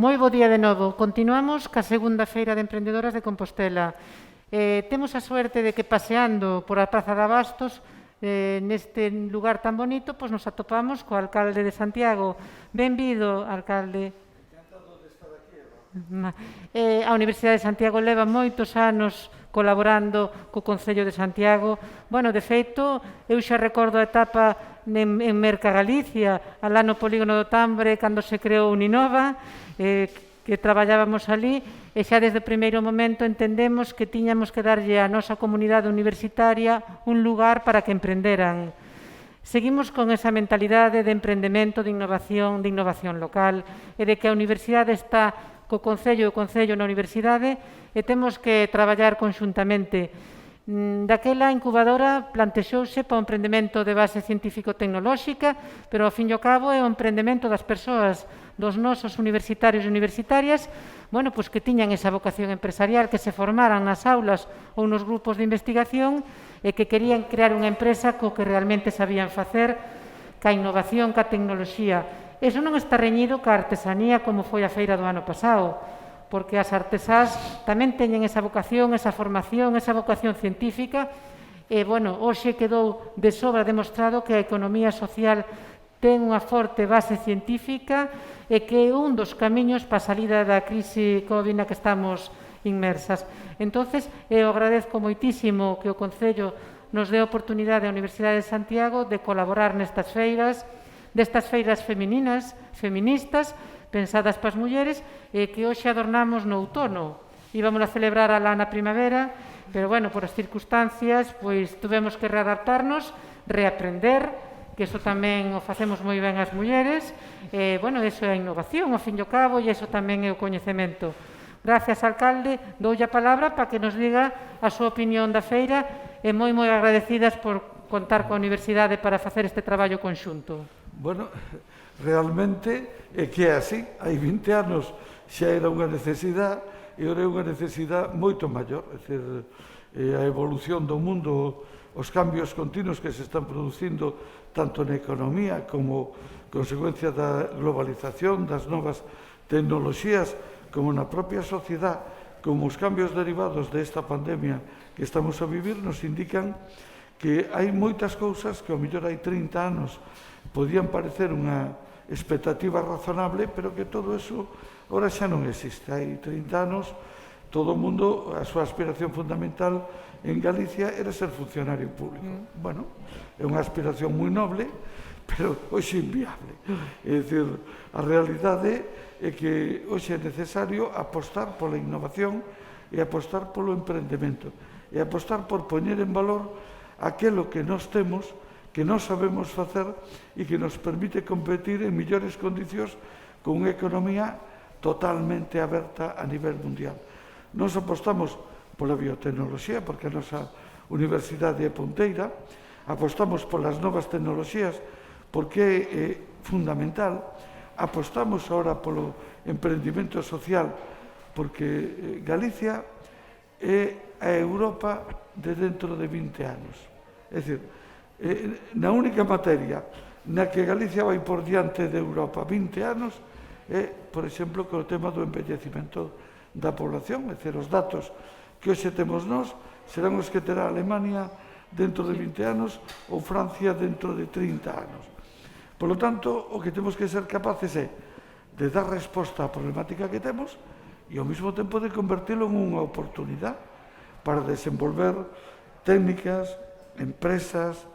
Moi bo día de novo. Continuamos ca segunda feira de emprendedoras de Compostela. Temos a suerte de que paseando por a Praza de Abastos, neste lugar tan bonito, pois nos atopamos co alcalde de Santiago. Benvido, alcalde. A Universidade de Santiago leva moitos anos colaborando co Concello de Santiago. Bueno, de feito, eu xa recordo a etapa en Merca Galicia, alá no Polígono do Tambre, cando se creou Uninova, que traballábamos ali, e xa desde o primeiro momento entendemos que tiñamos que darlle á nosa comunidade universitaria un lugar para que emprenderan. Seguimos con esa mentalidade de emprendemento, de innovación local, e de que a universidade está co Concello e o Concello na universidade e temos que traballar conxuntamente. Daquela incubadora plantexouse para o emprendemento de base científico-tecnolóxica, pero ao fin e ao cabo é o emprendemento das persoas, dos nosos universitarios e universitarias, bueno, pois que tiñan esa vocación empresarial, que se formaran nas aulas ou nos grupos de investigación e que querían crear unha empresa co que realmente sabían facer, ca innovación, ca tecnoloxía. Eso non está reñido ca artesanía como foi a feira do ano pasado, porque as artesás tamén teñen esa vocación, esa formación, esa vocación científica, e, bueno, hoxe quedou de sobra demostrado que a economía social ten unha forte base científica e que é un dos camiños para a salida da crise COVID na que estamos inmersas. Entonces, eu agradezco moitísimo que o Concello nos dé a oportunidade da Universidade de Santiago de colaborar nestas feiras, destas feiras femininas, feministas, pensadas para as mulleres, e que hoxe adornamos no outono. Íbamos a celebrar alá na primavera, pero, bueno, por as circunstancias, pois tuvemos que readaptarnos, reaprender, que iso tamén o facemos moi ben as mulleres, e, bueno, iso é a innovación, ao fin e ao cabo, e iso tamén é o coñecemento. Gracias, alcalde. Doulle a palabra para que nos diga a súa opinión da feira, e moi agradecidas por contar coa universidade para facer este traballo conxunto. Bueno, realmente é que é así. Hai 20 anos xa era unha necesidade e ora é unha necesidade moito maior. É dicir, a evolución do mundo, os cambios continuos que se están producindo tanto na economía como consecuencia da globalización, das novas tecnoloxías, como na propia sociedade, como os cambios derivados desta pandemia que estamos a vivir, nos indican que hai moitas cousas que ao mellor hai 30 anos podían parecer unha expectativa razonable, pero que todo eso ahora xa non existe. Hai 30 anos, todo o mundo, a súa aspiración fundamental en Galicia era ser funcionario público. Bueno, é unha aspiración moi noble, pero hoxe inviable. É dicir, a realidade é que hoxe é necesario apostar pola innovación e apostar polo emprendemento e apostar por poñer en valor aquilo que nós temos, que nós sabemos facer e que nos permite competir en millores condicións con unha economía totalmente aberta a nivel mundial. Nós apostamos pola biotecnoloxía, porque a nosa universidade é punteira, apostamos polas novas tecnoloxías, porque é fundamental, apostamos ahora polo emprendimento social, porque Galicia é a Europa de dentro de 20 anos. É dicir, na única materia na que Galicia vai por diante de Europa 20 anos é, por exemplo, con o tema do envellecimento da población. É dicir, os datos que hoxe temos nós serán os que terá Alemania dentro de 20 anos ou Francia dentro de 30 anos. Por lo tanto, o que temos que ser capaces é de dar resposta á problemática que temos e ao mesmo tempo de convertilo en unha oportunidade para desenvolver técnicas, empresas,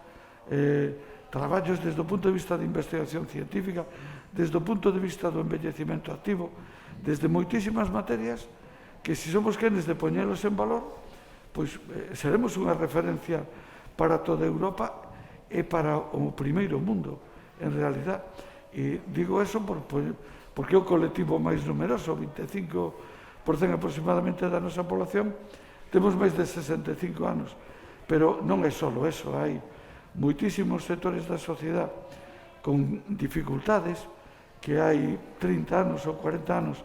traballos desde o punto de vista de investigación científica, desde o punto de vista do envellecimento activo, desde moitísimas materias que, se somos quenes de poñelos en valor, pois seremos unha referencia para toda Europa e para o primeiro mundo, en realidad. E digo eso porque é o colectivo máis numeroso, 25% aproximadamente da nosa población, temos máis de 65 anos. Pero non é só eso, hai moitísimos sectores da sociedade con dificultades que hai 30 anos ou 40 anos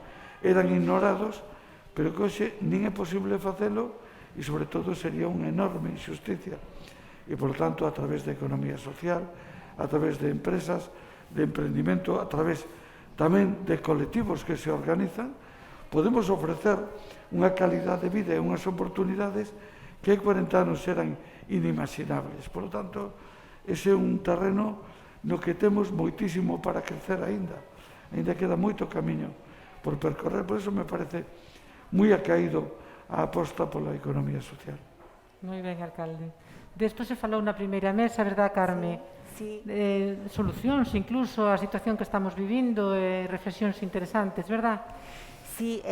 eran ignorados, pero que hoxe nin é posible facelo e, sobre todo, sería unha enorme injusticia. E, por tanto, a través da economía social, a través de empresas, de emprendimento, a través tamén de colectivos que se organizan, podemos ofrecer unha calidad de vida e unhas oportunidades que hai 40 anos eran inimaginables. Por lo tanto, ese é un terreno no que temos moitísimo para crecer aínda. Aínda queda moito camiño por percorrer, por eso me parece moi acaído a aposta pola economía social. Moi ben, alcalde. Despois se falou na primeira mesa, verdad, Carme? Sí. Solucións, incluso, a situación que estamos vivindo, reflexións interesantes, verdad? Sí,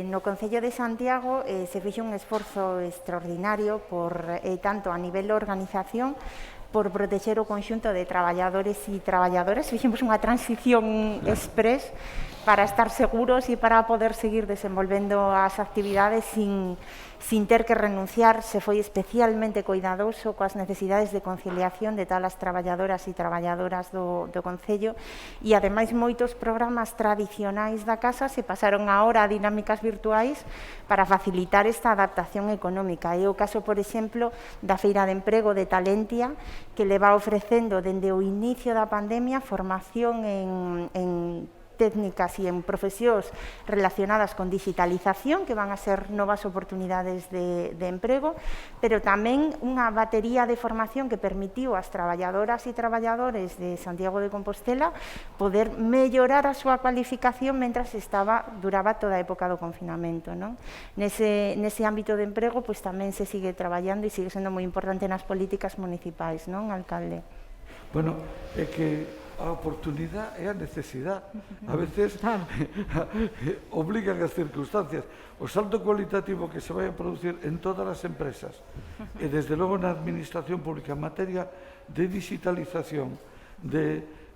no Concello de Santiago se fixo un esforzo extraordinario por tanto a nivel de organización por protexer o conxunto de traballadores e traballadoras. Fixemos unha transición express para estar seguros e para poder seguir desenvolvendo as actividades sin ter que renunciar. Se foi especialmente cuidadoso coas necesidades de conciliación de todas as traballadoras e traballadoras do Concello e, ademais, moitos programas tradicionais da casa se pasaron agora a dinámicas virtuais para facilitar esta adaptación económica. É o caso, por exemplo, da Feira de Emprego de Talentia, que leva ofrecendo dende o inicio da pandemia formación en técnicas e en profesións relacionadas con digitalización, que van a ser novas oportunidades de emprego, pero tamén unha batería de formación que permitiu ás traballadoras e traballadores de Santiago de Compostela poder mellorar a súa cualificación mentras duraba toda a época do confinamento, non? Nese ámbito de emprego, pois tamén se sigue traballando e sigue sendo moi importante nas políticas municipais, non, alcalde? Bueno, é que a oportunidade é a necesidade. A veces obligan as circunstancias. O salto cualitativo que se vai a producir en todas as empresas e, desde logo, na administración pública en materia de digitalización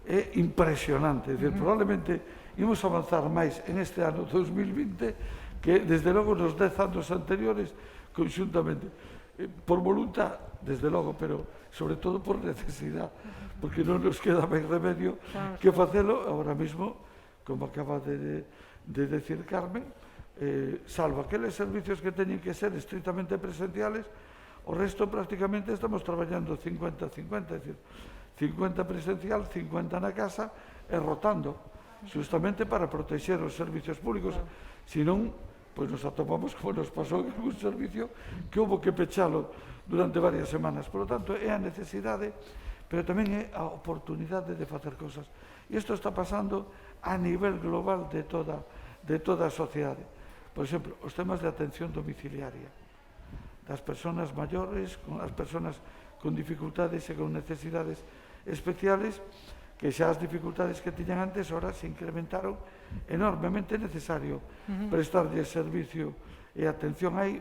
é impresionante. Probablemente imos avanzar máis en este ano 2020 que, desde logo, nos 10 anos anteriores conxuntamente. Por voluntad, desde logo, pero sobre todo por necesidade, porque non nos queda máis remedio que facelo ahora mismo, como acaba de decir Carmen, salvo aqueles servicios que teñen que ser estrictamente presenciales, o resto prácticamente estamos traballando 50-50, é dicir, 50 presencial, 50 na casa e rotando, justamente para protexer os servicios públicos. Senón, pois nos atopamos, como nos pasou en algún servicio, que houve que pechalo durante varias semanas. Por lo tanto, é a necesidade, pero tamén é a oportunidade de facer cosas. E isto está pasando a nivel global de toda a sociedade. Por exemplo, os temas de atención domiciliaria das persoas maiores, as persoas con dificultades e con necesidades especiales, que xa as dificultades que tiñan antes ahora se incrementaron enormemente. Necesario prestarlle servicio e atención. Hai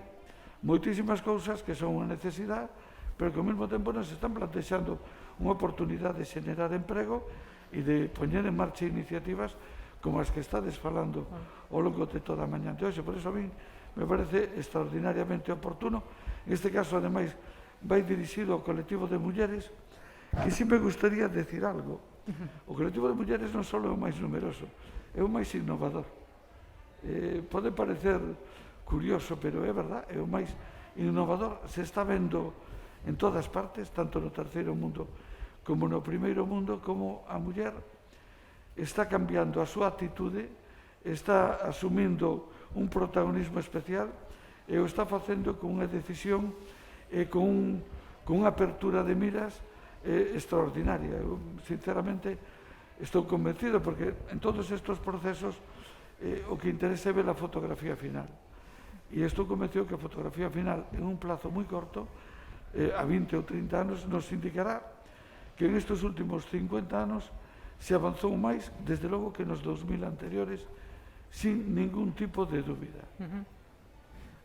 moitísimas cousas que son unha necesidade, pero que ao mesmo tempo nos están plantexando unha oportunidade de xenerar emprego e de poñer en marcha iniciativas como as que estades falando ao longo de toda a mañá de hoxe. Por iso a mí me parece extraordinariamente oportuno. En este caso, ademais, vai dirixido ao colectivo de mulleres, que si me gustaría decir algo. O colectivo de mulleres non só é o máis numeroso, é o máis innovador. Pode parecer curioso, pero é verdad, é o máis innovador. Se está vendo en todas partes, tanto no terceiro mundo como no primeiro mundo, como a muller está cambiando a súa actitude, está asumindo un protagonismo especial e o está facendo con unha decisión e con unha apertura de miras extraordinaria. Eu, sinceramente, estou convencido, porque en todos estes procesos o que interesa é ver a fotografía final. E estou convencido que a fotografía final, en un plazo moi corto, a 20 ou 30 anos, nos indicará que en estes últimos 50 anos se avanzou máis, desde logo, que nos 2000 anteriores, sin ningún tipo de dúbida.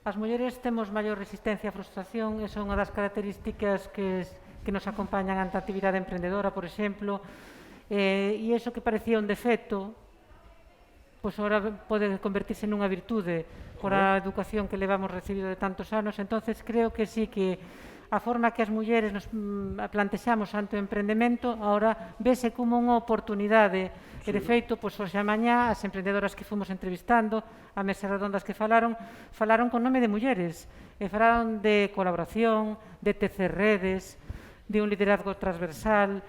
As mulleres temos maior resistencia á frustración, e son unha das características que nos acompañan ante a actividade emprendedora, por exemplo, e iso que parecía un defecto, pois agora pode convertirse nunha virtude por a educación que levamos recibido de tantos anos. Entonces creo que sí, que a forma que as mulleres nos plantexamos ante o emprendemento agora vese como unha oportunidade. E, de feito, pois, hoxe a mañá, as emprendedoras que fomos entrevistando, a mesas redondas que falaron con nome de mulleres, e falaron de colaboración, de tecer redes, de un liderazgo transversal,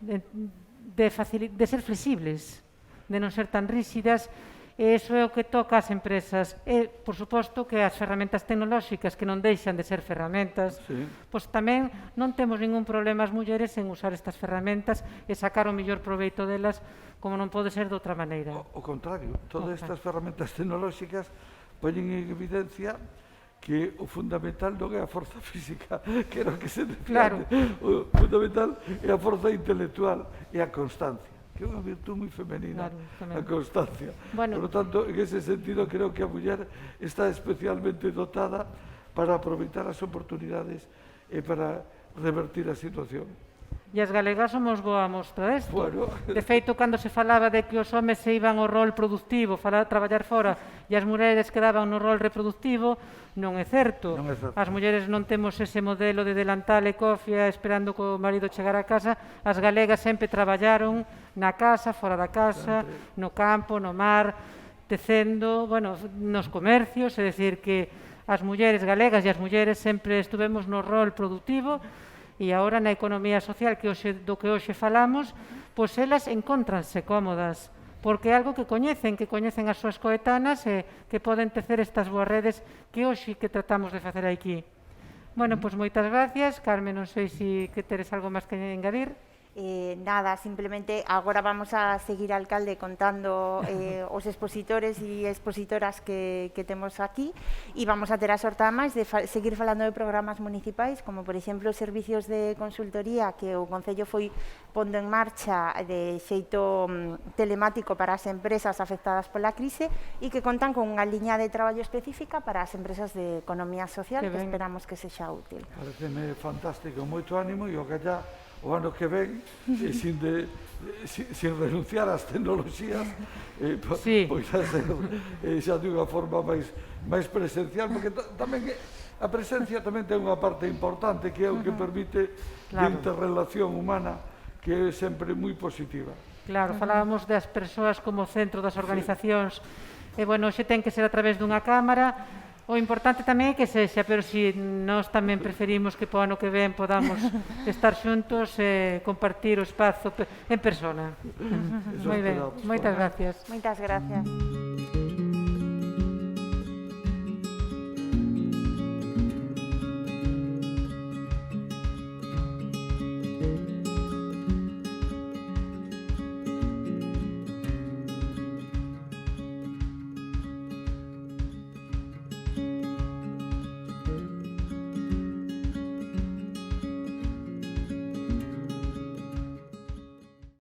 de ser flexibles, de non ser tan rígidas, e iso é o que toca ás empresas. E, por suposto, que as ferramentas tecnolóxicas que non deixan de ser ferramentas, Sí. pois tamén non temos ningún problema as mulleres en usar estas ferramentas e sacar o mellor proveito delas, como non pode ser de outra maneira. O contrario, todas Ok. estas ferramentas tecnolóxicas poñen en evidencia que o fundamental non é a forza física, que era o que se decía Claro. antes. O fundamental é a forza intelectual e a constancia, que é unha virtud moi femenina, Claro, tamén. a constancia. Bueno. Por lo tanto, en ese sentido, creo que a muller está especialmente dotada para aproveitar as oportunidades e para revertir a situación. E as galegas somos boa mostra desto. Bueno. De feito, cando se falaba de que os homes se iban ao rol productivo, traballar fora, e as mulleres quedaban no rol reproductivo, non é certo. Non é certo. As mulleres non temos ese modelo de delantal e cofia esperando que o marido chegara a casa. As galegas sempre traballaron na casa, fora da casa, no campo, no mar, tecendo, bueno, nos comercios, é dicir que as mulleres galegas e as mulleres sempre estuvemos no rol productivo. E agora na economía social do que hoxe falamos, pois elas encóntranse cómodas, porque é algo que coñecen as súas coetanas e que poden tecer estas boas redes que hoxe que tratamos de facer aquí. Bueno, pois moitas gracias. Carmen, non sei se que teres algo máis que engadir. Nada, simplemente agora vamos a seguir, alcalde, contando os expositores e expositoras que temos aquí, e vamos a ter a sorte máis de seguir falando de programas municipais, como por exemplo os servicios de consultoría que o Concello foi pondo en marcha de xeito telemático para as empresas afectadas pola crise e que contan con unha liña de traballo específica para as empresas de economía social, que esperamos que sexa útil. Pareceme fantástico, moito ánimo e o gallá o ano que ven, sin renunciar ás tecnoloxías, Sí. pois a ser xa de unha forma máis presencial, porque tamén a presencia tamén ten unha parte importante que é o que permite a Claro. interrelación humana, que é sempre moi positiva. Claro, falábamos das persoas como centro das organizacións. E, bueno, hoxe ten que ser a través dunha cámara. O importante tamén é que sexa, pero si nós tamén preferimos que po ano que ven podamos estar xuntos e compartir o espazo en persona. Eso Moi ben, esperamos. moitas gracias. Moitas gracias.